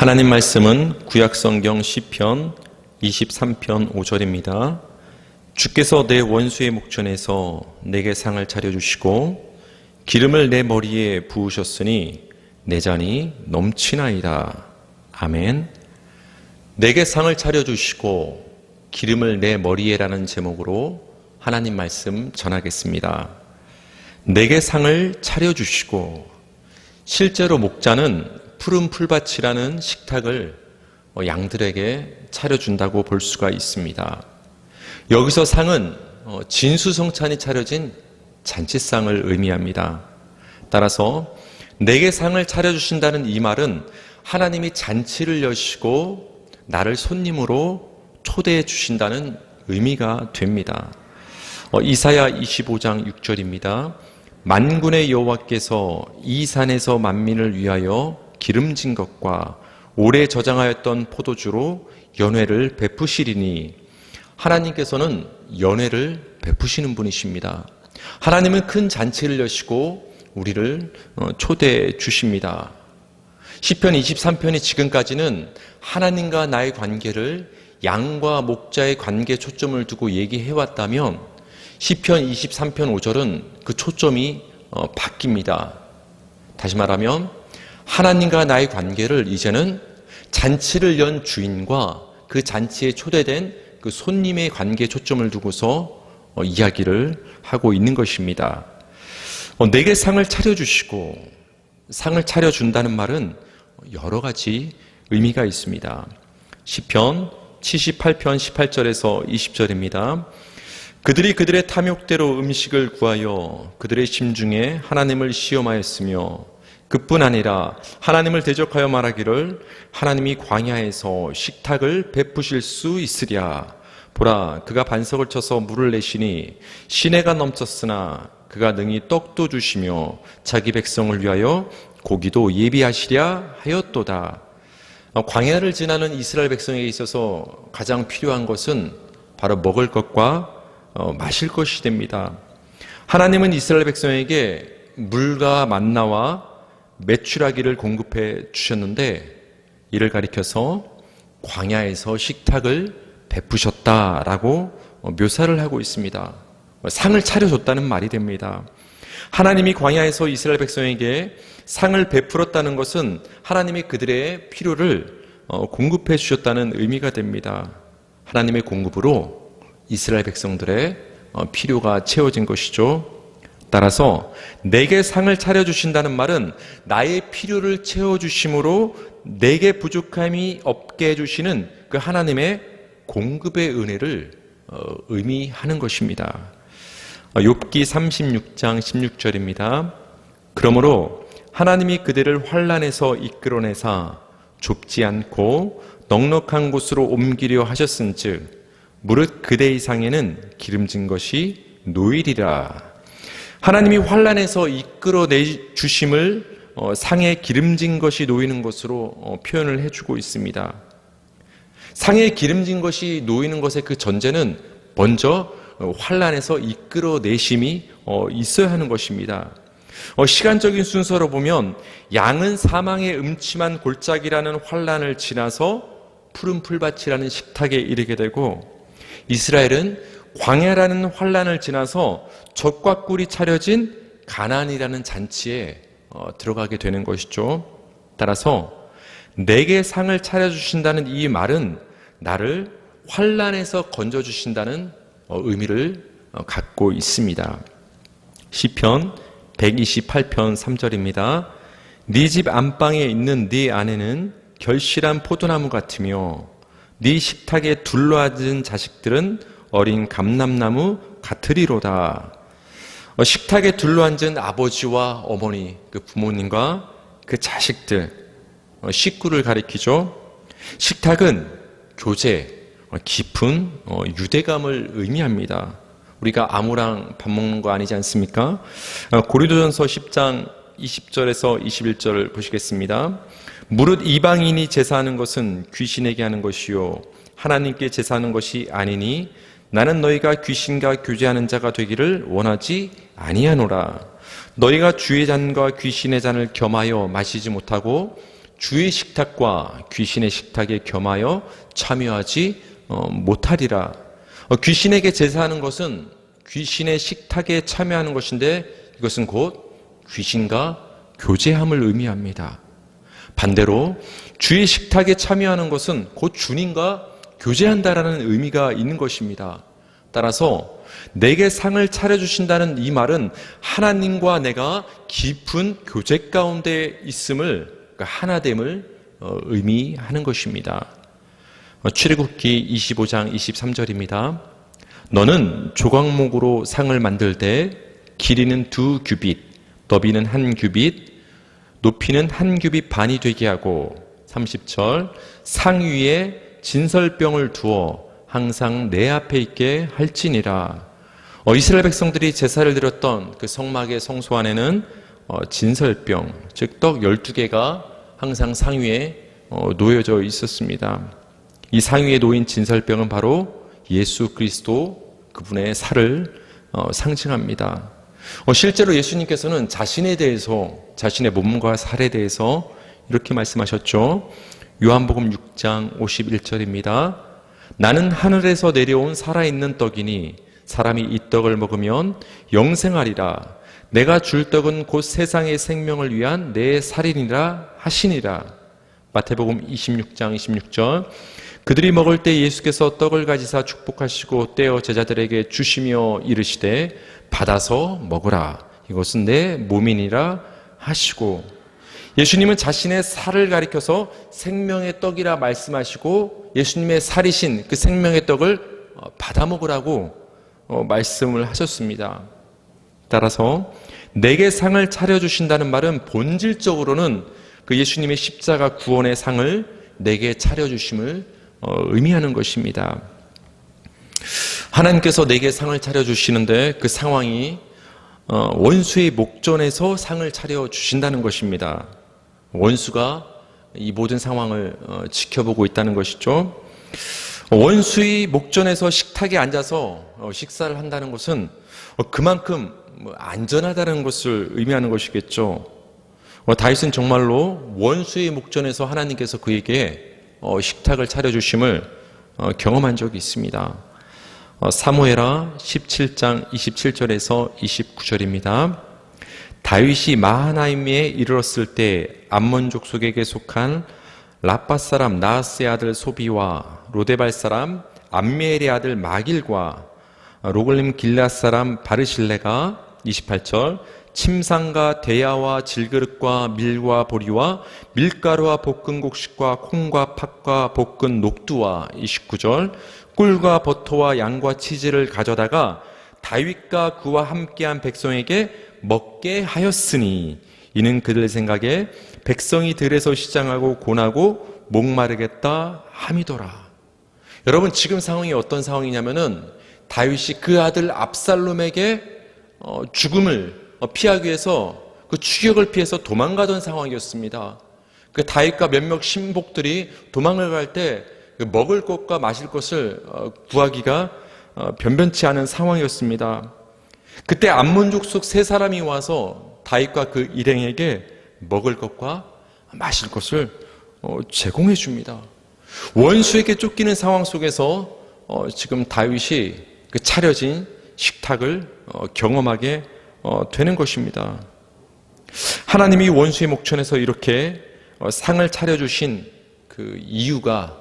하나님 말씀은 구약성경 시편 23편 5절입니다. 주께서 내 원수의 목전에서 내게 상을 차려주시고 기름을 내 머리에 부으셨으니 내 잔이 넘치나이다. 아멘. 내게 상을 차려주시고 기름을 내 머리에라는 제목으로 하나님 말씀 전하겠습니다. 내게 상을 차려주시고, 실제로 목자는 푸른 풀밭이라는 식탁을 양들에게 차려준다고 볼 수가 있습니다. 여기서 상은 진수성찬이 차려진 잔치상을 의미합니다. 따라서 내게 상을 차려주신다는 이 말은 하나님이 잔치를 여시고 나를 손님으로 초대해 주신다는 의미가 됩니다. 이사야 25장 6절입니다. 만군의 여호와께서 이 산에서 만민을 위하여 기름진 것과 오래 저장하였던 포도주로 연회를 베푸시리니, 하나님께서는 연회를 베푸시는 분이십니다. 하나님은 큰 잔치를 여시고 우리를 초대해 주십니다. 시편 23편이 지금까지는 하나님과 나의 관계를 양과 목자의 관계에 초점을 두고 얘기해왔다면, 시편 23편 5절은 그 초점이 바뀝니다. 다시 말하면 하나님과 나의 관계를 이제는 잔치를 연 주인과 그 잔치에 초대된 그 손님의 관계에 초점을 두고서 이야기를 하고 있는 것입니다. 내게 상을 차려주시고, 상을 차려준다는 말은 여러 가지 의미가 있습니다. 시편 78편 18절에서 20절입니다. 그들이 그들의 탐욕대로 음식을 구하여 그들의 심중에 하나님을 시험하였으며, 그뿐 아니라 하나님을 대적하여 말하기를 하나님이 광야에서 식탁을 베푸실 수 있으랴. 보라, 그가 반석을 쳐서 물을 내시니 시내가 넘쳤으나 그가 능히 떡도 주시며 자기 백성을 위하여 고기도 예비하시랴 하였도다. 광야를 지나는 이스라엘 백성에게 있어서 가장 필요한 것은 바로 먹을 것과 마실 것이 됩니다. 하나님은 이스라엘 백성에게 물과 만나와 메추라기를 공급해 주셨는데, 이를 가리켜서 광야에서 식탁을 베푸셨다라고 묘사를 하고 있습니다. 상을 차려줬다는 말이 됩니다. 하나님이 광야에서 이스라엘 백성에게 상을 베풀었다는 것은 하나님이 그들의 필요를 공급해 주셨다는 의미가 됩니다. 하나님의 공급으로 이스라엘 백성들의 필요가 채워진 것이죠. 따라서 내게 상을 차려주신다는 말은 나의 필요를 채워주심으로 내게 부족함이 없게 해주시는 그 하나님의 공급의 은혜를 의미하는 것입니다. 욥기 36장 16절입니다. 그러므로 하나님이 그들을 환난에서 이끌어내사 좁지 않고 넉넉한 곳으로 옮기려 하셨은즉 무릇 그대의 상에는 기름진 것이 노이리라. 하나님이 환난에서 이끌어내 주심을 상에 기름진 것이 놓이는 것으로 표현을 해주고 있습니다. 상에 기름진 것이 놓이는 것의 그 전제는 먼저 환난에서 이끌어내심이 있어야 하는 것입니다. 시간적인 순서로 보면 양은 사망의 음침한 골짜기라는 환난을 지나서 푸른 풀밭이라는 식탁에 이르게 되고, 이스라엘은 광야라는 환난을 지나서 젖과 꿀이 차려진 가나안이라는 잔치에 들어가게 되는 것이죠. 따라서 내게 상을 차려주신다는 이 말은 나를 환난에서 건져주신다는 의미를 갖고 있습니다. 시편 128편 3절입니다. 네 집 안방에 있는 네 아내는 결실한 포도나무 같으며 네 식탁에 둘러앉은 자식들은 어린 감람나무 같으리로다. 식탁에 둘러앉은 아버지와 어머니, 그 부모님과 그 자식들, 식구를 가리키죠. 식탁은 교제, 깊은 유대감을 의미합니다. 우리가 아무랑 밥 먹는 거 아니지 않습니까? 고린도전서 10장 20절에서 21절을 보시겠습니다. 무릇 이방인이 제사하는 것은 귀신에게 하는 것이요 하나님께 제사하는 것이 아니니 나는 너희가 귀신과 교제하는 자가 되기를 원하지 아니하노라. 너희가 주의 잔과 귀신의 잔을 겸하여 마시지 못하고 주의 식탁과 귀신의 식탁에 겸하여 참여하지 못하리라. 귀신에게 제사하는 것은 귀신의 식탁에 참여하는 것인데 이것은 곧 귀신과 교제함을 의미합니다. 반대로 주의 식탁에 참여하는 것은 곧 주님과 교제한다라는 의미가 있는 것입니다. 따라서 내게 상을 차려주신다는 이 말은 하나님과 내가 깊은 교제 가운데 있음을, 그러니까 하나됨을 의미하는 것입니다. 출애굽기 25장 23절입니다. 너는 조각목으로 상을 만들 때 길이는 2규빗, 너비는 1규빗, 높이는 1규빗 반이 되게 하고 30절 상 위에 진설병을 두어 항상 내 앞에 있게 할지니라. 이스라엘 백성들이 제사를 드렸던 그 성막의 성소 안에는 진설병, 즉 떡 12개가 항상 상 위에 놓여져 있었습니다. 이 상 위에 놓인 진설병은 바로 예수 그리스도 그분의 살을 상징합니다. 실제로 예수님께서는 자신에 대해서, 자신의 몸과 살에 대해서 이렇게 말씀하셨죠. 요한복음 6장 51절입니다. 나는 하늘에서 내려온 살아있는 떡이니 사람이 이 떡을 먹으면 영생하리라. 내가 줄 떡은 곧 세상의 생명을 위한 내 살이니라 하시니라. 마태복음 26장 26절 그들이 먹을 때 예수께서 떡을 가지사 축복하시고 떼어 제자들에게 주시며 이르시되 받아서 먹으라. 이것은 내 몸이니라 하시고, 예수님은 자신의 살을 가리켜서 생명의 떡이라 말씀하시고 예수님의 살이신 그 생명의 떡을 받아 먹으라고 말씀을 하셨습니다. 따라서 내게 상을 차려주신다는 말은 본질적으로는 그 예수님의 십자가 구원의 상을 내게 차려주심을 의미하는 것입니다. 하나님께서 내게 상을 차려주시는데 그 상황이 원수의 목전에서 상을 차려주신다는 것입니다. 원수가 이 모든 상황을 지켜보고 있다는 것이죠. 원수의 목전에서 식탁에 앉아서 식사를 한다는 것은 그만큼 안전하다는 것을 의미하는 것이겠죠. 다윗은 정말로 원수의 목전에서 하나님께서 그에게 식탁을 차려주심을 경험한 적이 있습니다. 사무엘하 17장 27절에서 29절입니다. 다윗이 마하나임에 이르렀을 때 암몬 족속에게 속한 라빠 사람 나하스의 아들 소비와 로데발 사람 암미엘의 아들 마길과 로글림 길앗 사람 바르실레가 28절 침상과 대야와 질그릇과 밀과 보리와 밀가루와 볶은 곡식과 콩과 팥과 볶은 녹두와 29절 꿀과 버터와 양과 치즈를 가져다가 다윗과 그와 함께한 백성에게 먹게 하였으니 이는 그들 생각에 백성이 들에서 시장하고 고나고 목마르겠다 함이더라. 여러분, 지금 상황이 어떤 상황이냐면은 다윗이 그 아들 압살롬에게 죽음을 피하기 위해서 그 추격을 피해서 도망가던 상황이었습니다. 그 다윗과 몇몇 신복들이 도망을 갈 때 먹을 것과 마실 것을 구하기가 변변치 않은 상황이었습니다. 그때 암몬 족속 세 사람이 와서 다윗과 그 일행에게 먹을 것과 마실 것을 제공해 줍니다. 원수에게 쫓기는 상황 속에서 지금 다윗이 그 차려진 식탁을 경험하게 되는 것입니다. 하나님이 원수의 목전에서 이렇게 상을 차려주신 그 이유가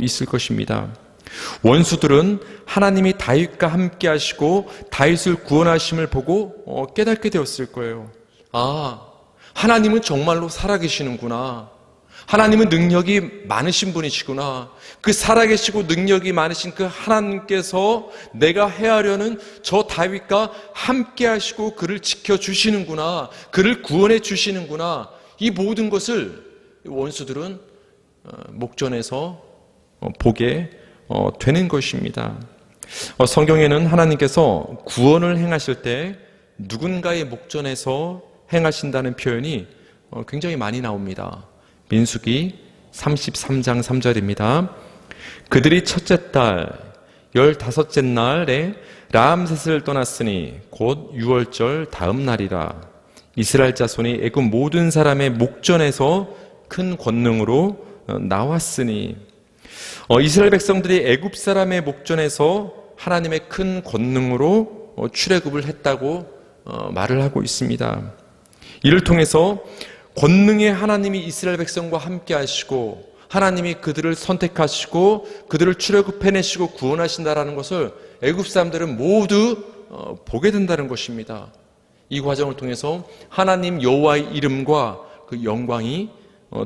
있을 것입니다. 원수들은 하나님이 다윗과 함께 하시고 다윗을 구원하심을 보고 깨닫게 되었을 거예요. 아, 하나님은 정말로 살아계시는구나. 하나님은 능력이 많으신 분이시구나. 그 살아계시고 능력이 많으신 그 하나님께서 내가 헤아려는 저 다윗과 함께 하시고 그를 지켜주시는구나. 그를 구원해 주시는구나. 이 모든 것을 원수들은 목전에서 보게 되는 것입니다. 성경에는 하나님께서 구원을 행하실 때 누군가의 목전에서 행하신다는 표현이 굉장히 많이 나옵니다. 민수기 33장 3절입니다. 그들이 첫째 달 15째 날에 라암셋을 떠났으니 곧 6월절 다음 날이라. 이스라엘 자손이 애굽 모든 사람의 목전에서 큰 권능으로 나왔으니. 이스라엘 백성들이 애굽 사람의 목전에서 하나님의 큰 권능으로 출애굽을 했다고 말을 하고 있습니다. 이를 통해서 권능의 하나님이 이스라엘 백성과 함께 하시고 하나님이 그들을 선택하시고 그들을 출애굽해내시고 구원하신다라는 것을 애굽 사람들은 모두 보게 된다는 것입니다. 이 과정을 통해서 하나님 여호와의 이름과 그 영광이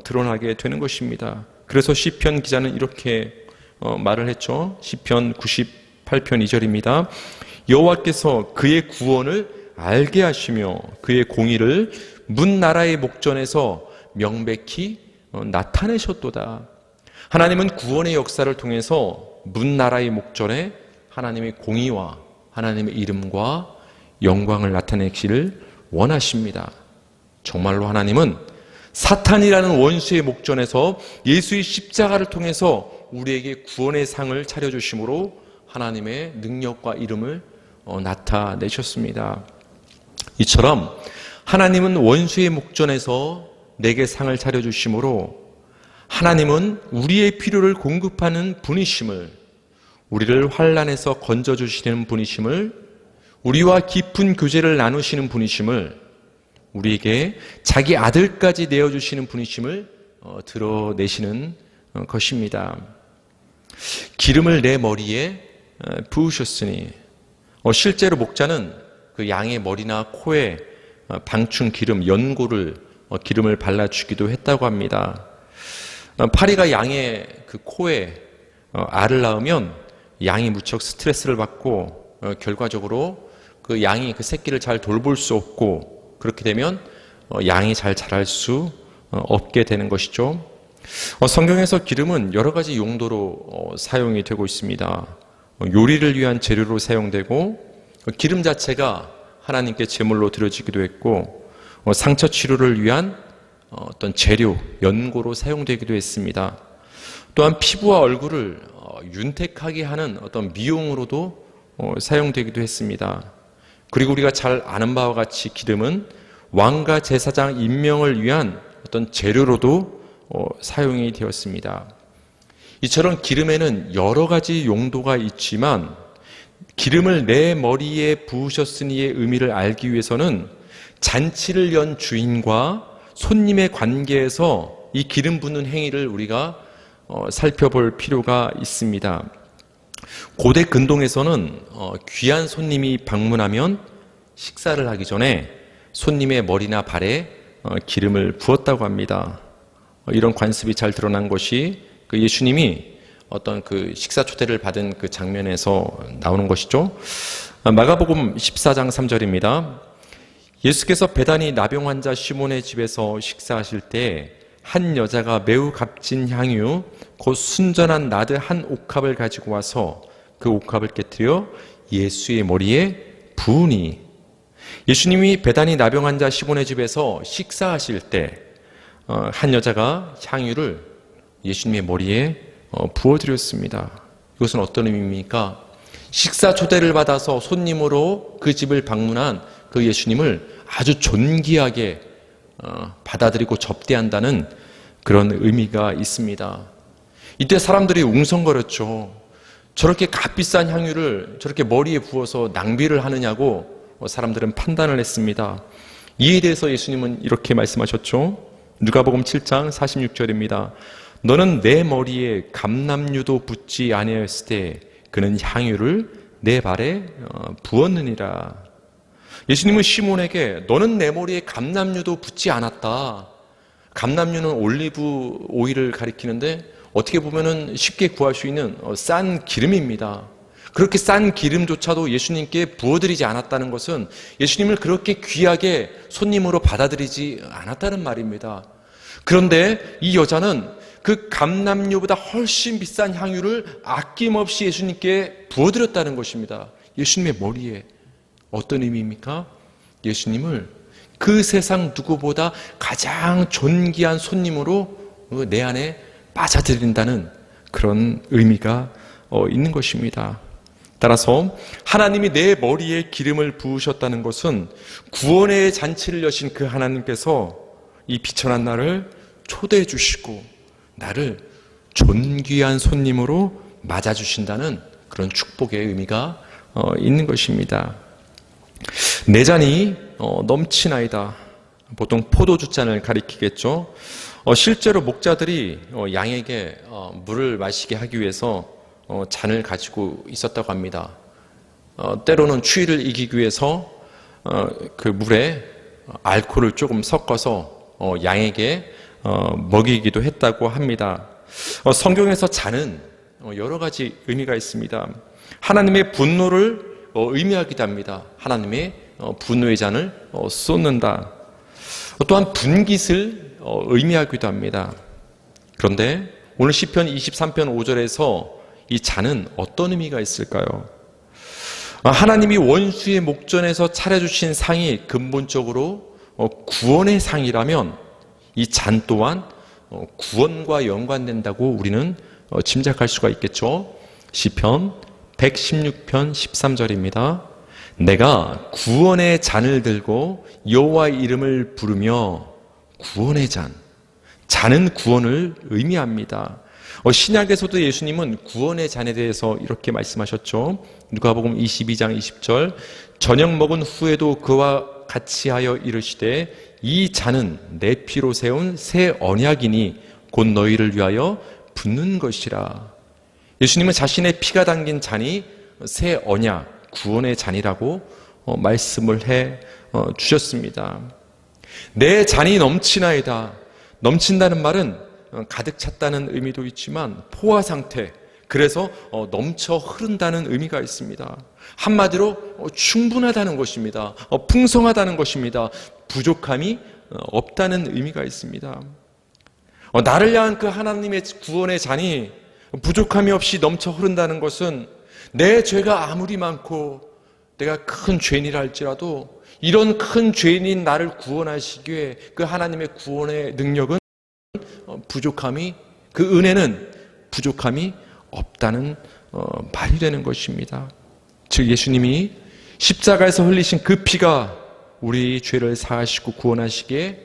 드러나게 되는 것입니다. 그래서 시편 기자는 이렇게 말을 했죠. 시편 98편 2절입니다. 여호와께서 그의 구원을 알게 하시며 그의 공의를 문 나라의 목전에서 명백히 나타내셨도다. 하나님은 구원의 역사를 통해서 문 나라의 목전에 하나님의 공의와 하나님의 이름과 영광을 나타내기를 원하십니다. 정말로 하나님은 사탄이라는 원수의 목전에서 예수의 십자가를 통해서 우리에게 구원의 상을 차려주심으로 하나님의 능력과 이름을 나타내셨습니다. 이처럼 하나님은 원수의 목전에서 내게 상을 차려주심으로 하나님은 우리의 필요를 공급하는 분이심을, 우리를 환난에서 건져주시는 분이심을, 우리와 깊은 교제를 나누시는 분이심을, 우리에게 자기 아들까지 내어주시는 분이심을 드러내시는 것입니다. 기름을 내 머리에 부으셨으니, 실제로 목자는 그 양의 머리나 코에 방충 기름, 연고를 기름을 발라주기도 했다고 합니다. 파리가 양의 그 코에 알을 낳으면 양이 무척 스트레스를 받고 결과적으로 그 양이 그 새끼를 잘 돌볼 수 없고, 그렇게 되면 양이 잘 자랄 수 없게 되는 것이죠. 성경에서 기름은 여러 가지 용도로 사용이 되고 있습니다. 요리를 위한 재료로 사용되고, 기름 자체가 하나님께 제물로 드려지기도 했고, 상처 치료를 위한 어떤 재료, 연고로 사용되기도 했습니다. 또한 피부와 얼굴을 윤택하게 하는 어떤 미용으로도 사용되기도 했습니다. 그리고 우리가 잘 아는 바와 같이 기름은 왕과 제사장 임명을 위한 어떤 재료로도 사용이 되었습니다. 이처럼 기름에는 여러 가지 용도가 있지만 기름을 내 머리에 부으셨으니의 의미를 알기 위해서는 잔치를 연 주인과 손님의 관계에서 이 기름 붓는 행위를 우리가 살펴볼 필요가 있습니다. 고대 근동에서는 귀한 손님이 방문하면 식사를 하기 전에 손님의 머리나 발에 기름을 부었다고 합니다. 이런 관습이 잘 드러난 것이 그 예수님이 어떤 그 식사 초대를 받은 그 장면에서 나오는 것이죠. 마가복음 14장 3절입니다. 예수께서 베다니 나병 환자 시몬의 집에서 식사하실 때 한 여자가 매우 값진 향유 곧 순전한 나드 한 옥합을 가지고 와서 그 옥합을 깨뜨려 예수의 머리에 부으니. 예수님이 베다니 나병 환자 시몬의 집에서 식사하실 때 한 여자가 향유를 예수님의 머리에 부어드렸습니다. 이것은 어떤 의미입니까? 식사 초대를 받아서 손님으로 그 집을 방문한 그 예수님을 아주 존귀하게 받아들이고 접대한다는 그런 의미가 있습니다. 이때 사람들이 웅성거렸죠. 저렇게 값비싼 향유를 저렇게 머리에 부어서 낭비를 하느냐고 사람들은 판단을 했습니다. 이에 대해서 예수님은 이렇게 말씀하셨죠. 누가복음 7장 46절입니다. 너는 내 머리에 감람유도 붓지 아니하였을 때 그는 향유를 내 발에 부었느니라. 예수님은 시몬에게 너는 내 머리에 감람유도 붓지 않았다. 감람유는 올리브 오일을 가리키는데 어떻게 보면은 쉽게 구할 수 있는 싼 기름입니다. 그렇게 싼 기름조차도 예수님께 부어드리지 않았다는 것은 예수님을 그렇게 귀하게 손님으로 받아들이지 않았다는 말입니다. 그런데 이 여자는 그 감람유보다 훨씬 비싼 향유를 아낌없이 예수님께 부어드렸다는 것입니다. 예수님의 머리에. 어떤 의미입니까? 예수님을 그 세상 누구보다 가장 존귀한 손님으로 내 안에 빠져들인다는 그런 의미가 있는 것입니다. 따라서 하나님이 내 머리에 기름을 부으셨다는 것은 구원의 잔치를 여신 그 하나님께서 이 비천한 나를 초대해 주시고 나를 존귀한 손님으로 맞아주신다는 그런 축복의 의미가 있는 것입니다. 내 잔이 넘치나이다. 보통 포도주 잔을 가리키겠죠. 실제로 목자들이 양에게 물을 마시게 하기 위해서 잔을 가지고 있었다고 합니다. 때로는 추위를 이기기 위해서 그 물에 알코올을 조금 섞어서 양에게 먹이기도 했다고 합니다. 성경에서 잔은 여러 가지 의미가 있습니다. 하나님의 분노를 의미하기도 합니다. 하나님의 분노의 잔을 쏟는다. 또한 분깃을 의미하기도 합니다. 그런데 오늘 시편 23편 5절에서 이 잔은 어떤 의미가 있을까요? 하나님이 원수의 목전에서 차려주신 상이 근본적으로 구원의 상이라면 이 잔 또한 구원과 연관된다고 우리는 짐작할 수가 있겠죠. 시편 116편 13절입니다. 내가 구원의 잔을 들고 여호와의 이름을 부르며 구원의 잔. 잔은 구원을 의미합니다. 신약에서도 예수님은 구원의 잔에 대해서 이렇게 말씀하셨죠. 누가복음 22장 20절 저녁 먹은 후에도 그와 같이 하여 이르시되 이 잔은 내 피로 세운 새 언약이니 곧 너희를 위하여 붓는 것이라. 예수님은 자신의 피가 담긴 잔이 새 언약, 구원의 잔이라고 말씀을 해 주셨습니다. 내 잔이 넘치나이다. 넘친다는 말은 가득 찼다는 의미도 있지만 포화 상태, 그래서 넘쳐 흐른다는 의미가 있습니다. 한마디로 충분하다는 것입니다. 풍성하다는 것입니다. 부족함이 없다는 의미가 있습니다. 나를 향한 그 하나님의 구원의 잔이 부족함이 없이 넘쳐 흐른다는 것은 내 죄가 아무리 많고 내가 큰 죄인이라 할지라도 이런 큰 죄인인 나를 구원하시기에 그 하나님의 구원의 능력은 부족함이, 그 은혜는 부족함이 없다는 말이 되는 것입니다. 즉 예수님이 십자가에서 흘리신 그 피가 우리 죄를 사하시고 구원하시기에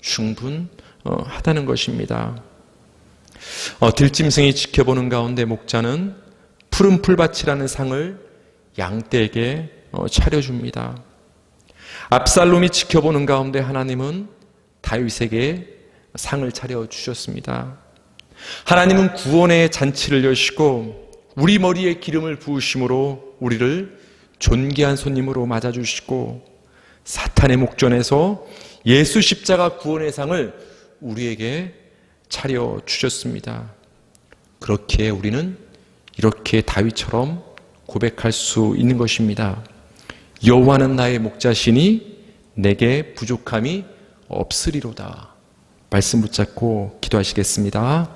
충분하다는 것입니다. 들짐승이 지켜보는 가운데 목자는 푸른 풀밭이라는 상을 양떼에게 차려줍니다. 압살롬이 지켜보는 가운데 하나님은 다윗에게 상을 차려주셨습니다. 하나님은 구원의 잔치를 여시고 우리 머리에 기름을 부으심으로 우리를 존귀한 손님으로 맞아주시고 사탄의 목전에서 예수 십자가 구원의 상을 우리에게 차려주셨습니다. 그렇게 우리는 이렇게 다윗처럼 고백할 수 있는 것입니다. 여호와는 나의 목자시니 내게 부족함이 없으리로다. 말씀 붙잡고 기도하시겠습니다.